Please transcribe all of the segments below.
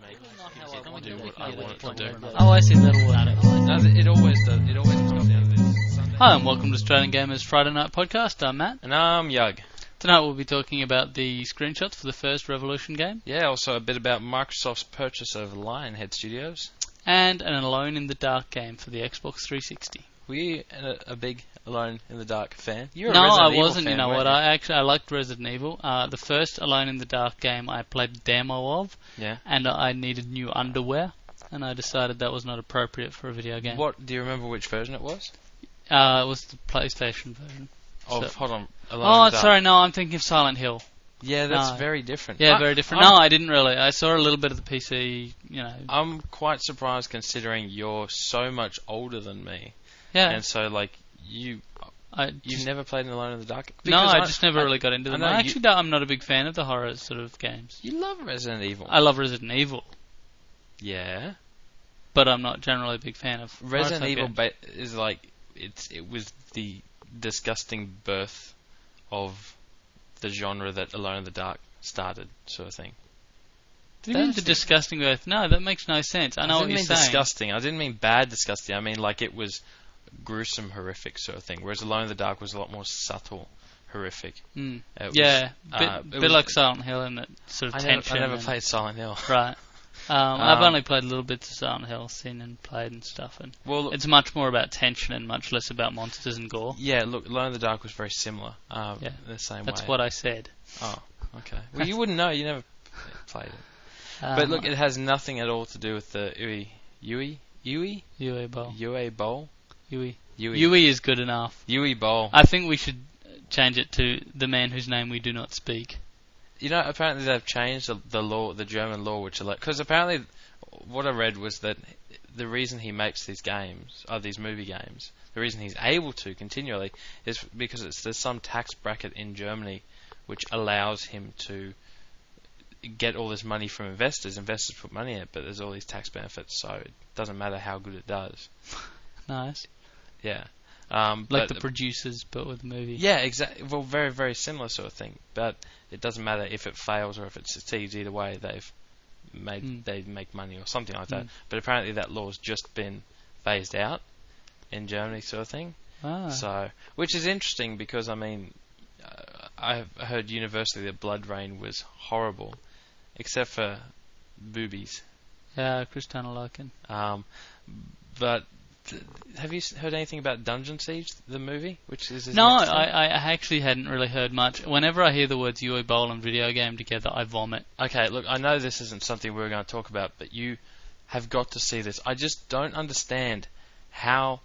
Not how I want do it. what I want it to do. Oh, I see. That'll work. No, it always does. It always comes down to this. Sunday. Hi, and welcome to Australian Gamers Friday Night Podcast. I'm Matt. And I'm Yug. Tonight we'll be talking about the screenshots for the first Revolution game Yeah, also a bit about Microsoft's purchase of Lionhead Studios. and an Alone in the Dark game for the Xbox 360. Were you a big Alone in the Dark fan? You're No, a Resident I Evil wasn't. fan, You know weren't what? I liked Resident Evil. The first Alone in the Dark game I played the demo of, Yeah. and I needed new underwear, and I decided that was not appropriate for a video game. What do you remember? Which version it was? It was the PlayStation version. Of So- hold on. Alone in the Dark. Sorry, no, I'm thinking of Silent Hill. Yeah, that's No. very different. Yeah, very different. No, I didn't really. I saw a little bit of the PC, you know. I'm quite surprised considering you're so much older than me, Yeah. and so like you've never played an Alone in the Dark. No, Because I just never really got into them. know I'm not a big fan of the horror sort of games. You love Resident Evil. I love Resident Evil, Yeah. but I'm not generally a big fan of Resident horror Evil type is like it was the disgusting birth of the genre that Alone in the Dark started, sort of thing. games. Do you mean the disgusting earth? No, that makes no sense. I know what didn't you're mean saying. disgusting. I didn't mean bad disgusting. I mean like it was gruesome, horrific sort of thing. Whereas Alone in the Dark was a lot more subtle, horrific. Mm. It was, Yeah, it bit was- like Silent Hill and that sort of I tension. never and- played Silent Hill. Right. I've only played little bits of Silent Hill, seen and played and stuff, and Well, it's much more about tension and much less about monsters and gore. yeah. Look, Alone in the Dark was very similar. Yeah. In the same That's way. what I said. Oh, okay. Well, you wouldn't know. You never played it. But look, it has nothing at all to do with the Yui Yui Bowl. Bowl. Yui is good enough. Yui Bowl. I think we should change it to the man whose name we do not speak. You know, apparently they've changed the law, the German law, which because apparently what I read was that the reason he makes these games, these movie games, the reason he's able to continually is because there's some tax bracket in Germany which allows him to get all this money from investors. Investors put money in it, but there's all these tax benefits, so it doesn't matter how good it does. Nice. Yeah. Like but the producers, but with the movie. Yeah, exactly. Well, very, very similar sort of thing. But it doesn't matter if it fails or if it succeeds. Either way, they make money or something like that. But apparently that law's just been phased out in Germany, sort of thing. Ah. So, which is interesting because I mean, I've heard universally that Blood Rain was horrible, except for boobies. Yeah, Christina Larkin. But have you heard anything about Dungeon Siege, the movie? Which is his No, next thing? I actually hadn't really heard much. Whenever I hear the words Yui Bowl and video game together, I vomit. Okay, look, I know this isn't something we're going to talk about, but you have got to see this. I just don't understand how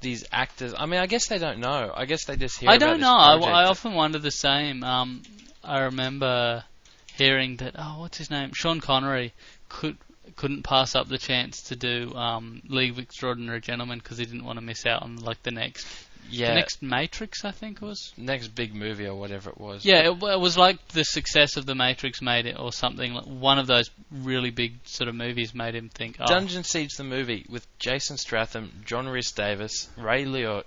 these actors... I mean, I guess they don't know. I guess they just hear I about don't this know. project. I often wonder the same. I remember hearing that, what's his name? Sean Connery couldn't pass up the chance to do League of Extraordinary Gentlemen because he didn't want to miss out on like the next Matrix, I think it was. Next big movie or whatever it was. Yeah, it was like the success of the Matrix made it, or something. Like one of those really big sort of movies made him think. Dungeon Siege the movie with Jason Statham, John Rhys Davis, Ray Liotta,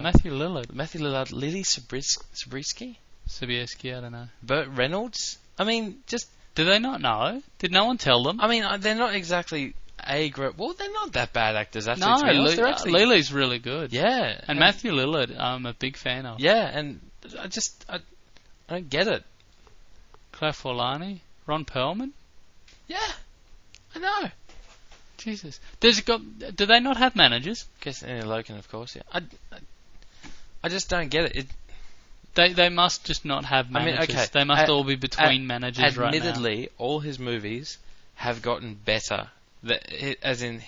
Matthew Lillard, Lily Sobieski, Sobieski, I don't know. Burt Reynolds. I mean, just... Do they not know? Did no one tell them? I mean, they're not exactly well, they're not that bad actors, actually. No, to be honest. They're actually... Lily's really good. Yeah. And Matthew Lillard, I'm a big fan of. Yeah, and I don't get it. Claire Forlani, Ron Perlman. Yeah, I know. Jesus. Do they not have managers? Guess Annie Loken, of course, yeah. I just don't get it. They must just not have managers. I mean, okay. They must all be between managers right now. Admittedly, all his movies have gotten better. As in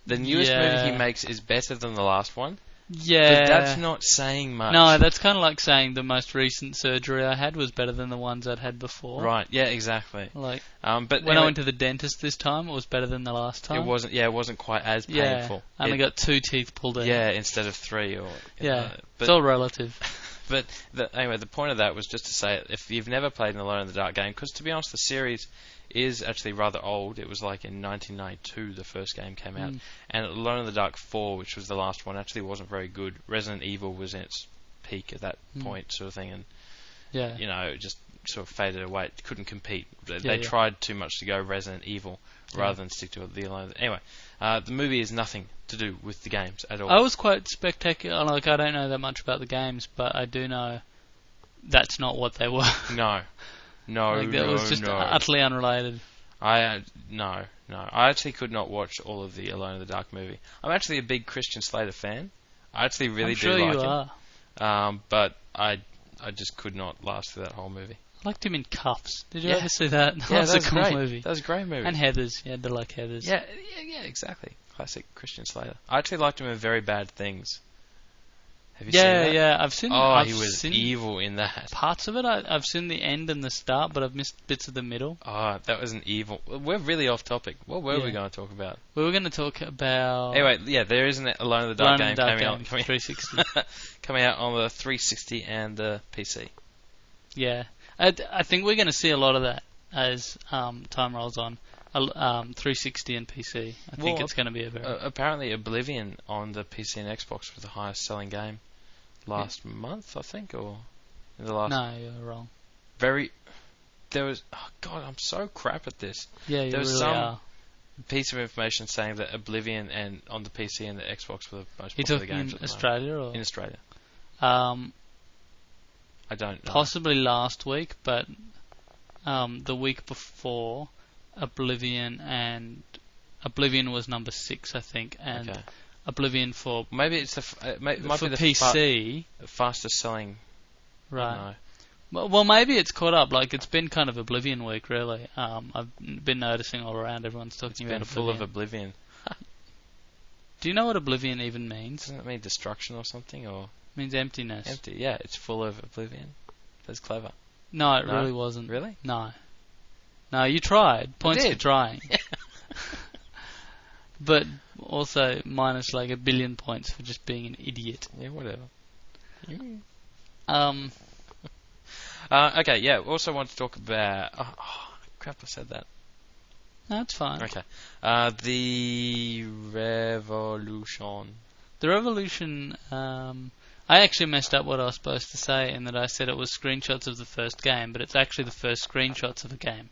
the newest movie he makes is better than the last one. Yeah. But that's not saying much. No, that's kind of like saying the most recent surgery I had was better than the ones I'd had before. Right, yeah, exactly. Like, but when I went to the dentist this time, it was better than the last time. It wasn't quite as painful. Yeah, I only got 2 teeth pulled out. Yeah, instead of 3. It's all relative. But anyway, the point of that was just to say, if you've never played an Alone in the Dark game, because to be honest, the series is actually rather old. It was like in 1992 the first game came out, and Alone in the Dark 4, which was the last one, actually wasn't very good. Resident Evil was in its peak at that point, sort of thing, and you know, just sort of faded away. It couldn't compete. They Yeah. tried too much to go Resident Evil rather than stick to the Alone. Anyway, the movie has nothing to do with the games at all. I was quite spectacular. Like, I don't know that much about the games, but I do know that's not what they were. No. Like, that was just utterly unrelated. No. I actually could not watch all of the Alone in the Dark movie. I'm actually a big Christian Slater fan. I actually really I'm sure do like you him. are. But I just could not last through that whole movie. I liked him in Cuffs. Did you Yeah. ever see that? Yeah, That's that was a cool great. movie. That was a great movie. And Heathers. You had to like Heathers. Yeah, exactly. Classic Christian Slater. I actually liked him in Very Bad Things. Have you seen that? Yeah. I've seen. Oh, I've he was seen evil in that. parts of it. I've seen the end and the start, but I've missed bits of the middle. Oh, that was an evil. We're really off topic. What were we Yeah. going to talk about? We were going to talk about. Anyway, yeah, there is an Alone in the Dark Alone in game the Dark coming game, coming 360. coming out on the 360 and the PC. Yeah, I think we're going to see a lot of that as time rolls on. 360 and PC. I think it's going to be a very. Apparently, Oblivion on the PC and Xbox was the highest selling game last month, I think, or in the last. No, you're wrong. There was. Oh God, I'm so crap at this. Yeah, you There was really some are. Piece of information saying that Oblivion and on the PC and the Xbox were the most You're popular talking games in at the moment. Australia or In Australia, um, I don't know. possibly last week, but the week before, Oblivion was number 6, I think, and Okay. Oblivion for Maybe it's it might for be the PC, fastest selling. right? Well, maybe it's caught up. Like, it's been kind of Oblivion week, really. I've been noticing all around. Everyone's talking It's about been full of Oblivion. Oblivion. Do you know what Oblivion even means? Doesn't it mean destruction or something, or It means emptiness. empty? Yeah, it's full of Oblivion. That's clever. No, it No? really wasn't. Really? No, you tried. Points for did. trying. But also minus like 1 billion points for just being an idiot. Yeah, whatever. Okay, yeah. Also want to talk about. Oh, crap! I said that. That's fine. Okay. The Revolution. The Revolution. I actually messed up what I was supposed to say in that I said it was screenshots of the first game, but it's actually the first screenshots of a game.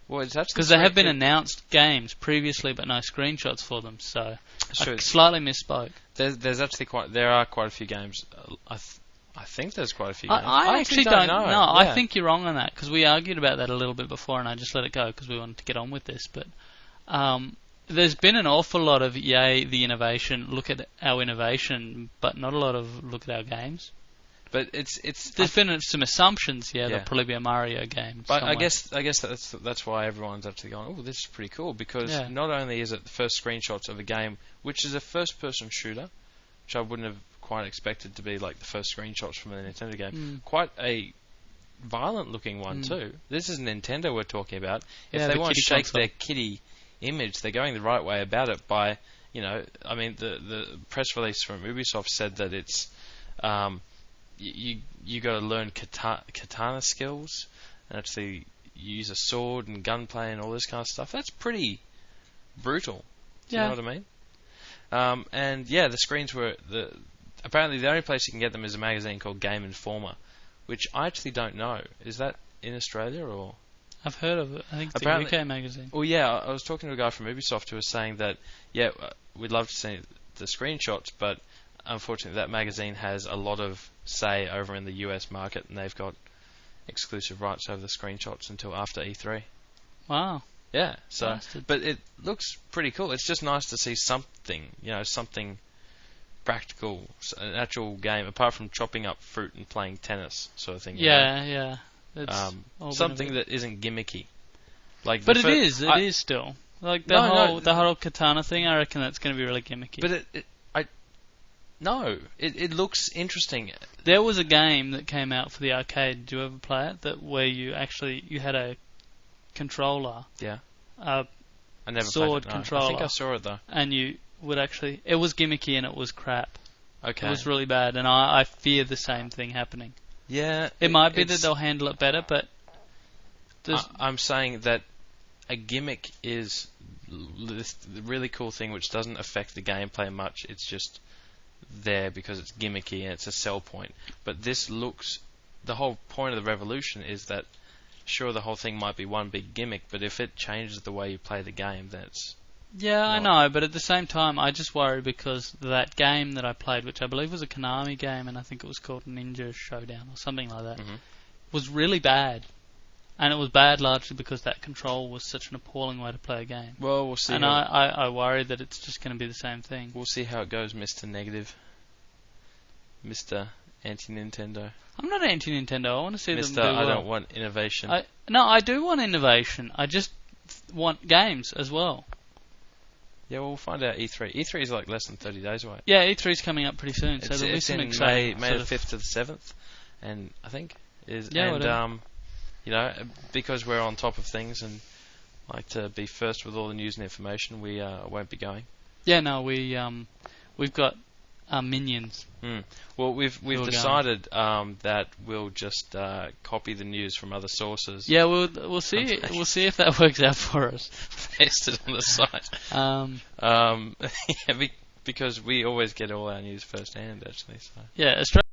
Well, it's actually Because there have been announced games previously, but no screenshots for them. So Sure. I slightly misspoke. There's actually there are quite a few games. I think there's quite a few games. I actually don't know. Yeah. I think you're wrong on that because we argued about that a little bit before, and I just let it go because we wanted to get on with this. But there's been an awful lot of yay the innovation, look at our innovation, but not a lot of look at our games. But there's been some assumptions, Yeah. there'll probably be a Mario game. But somewhere. I guess that's why everyone's actually going, oh, this is pretty cool, because Yeah. not only is it the first screenshots of a game, which is a first-person shooter, which I wouldn't have quite expected to be like the first screenshots from a Nintendo game, quite a violent-looking one too. This is Nintendo we're talking about. If Yeah, they the want to kiddie shake console. their kiddie image, they're going the right way about it by, I mean, the press release from Ubisoft said that it's you got to learn katana skills and actually use a sword and gunplay and all this kind of stuff. That's pretty brutal. Do you know what I mean? And yeah, the screens were apparently the only place you can get them is a magazine called Game Informer, which I actually don't know. Is that in Australia or? I've heard of it. I think it's Apparently- a UK magazine. Well, yeah, I was talking to a guy from Ubisoft who was saying that we'd love to see the screenshots, but unfortunately that magazine has a lot of say over in the US market, and they've got exclusive rights over the screenshots until after E3. Wow. Yeah, so Bastard. but it looks pretty cool. It's just nice to see something, something practical, an actual game apart from chopping up fruit and playing tennis sort of thing. Yeah. It's all been a Something bit- that isn't gimmicky. Like, But it is still. Like the No, the whole katana thing, I reckon that's going to be really gimmicky. But it looks interesting. there was a game that came out for the arcade. Did you ever play it? Where you had a controller, Yeah, uh, I never sword played it. No. I controller. think I saw it though. and you would actually. It was gimmicky and it was crap. Okay. It was really bad, and I fear the same thing happening. Yeah. It might be that it's- they'll handle it better, but there's I'm saying that a gimmick is this really cool thing which doesn't affect the gameplay much. It's just there because it's gimmicky and it's a sell point. But this looks the whole point of the revolution is that, sure, the whole thing might be one big gimmick, but if it changes the way you play the game, then it's... Yeah, I know, but at the same time, I just worry because that game that I played, which I believe was a Konami game, and I think it was called Ninja Showdown or something like that, was really bad. And it was bad largely because that control was such an appalling way to play a game. Well, we'll see. And I worry that it's just going to be the same thing. We'll see how it goes, Mr. Negative. Mr. Anti-Nintendo. I'm not anti-Nintendo. I want to see them do I well. don't want innovation. No, I do want innovation. I just want games as well. Yeah, well, we'll find out E3. E3 is like less than 30 days away. Yeah, E3's coming up pretty soon, so there'll be some exciting... May the 5th to the 7th, and I think is you know, because we're on top of things and like to be first with all the news and information, we won't be going. Yeah, no, we've got minions. Well, we've decided that we'll just copy the news from other sources. Yeah, we'll see. We'll see if that works out for us. Paste it on the site. Yeah, because we always get all our news firsthand, actually. So. Yeah, Australia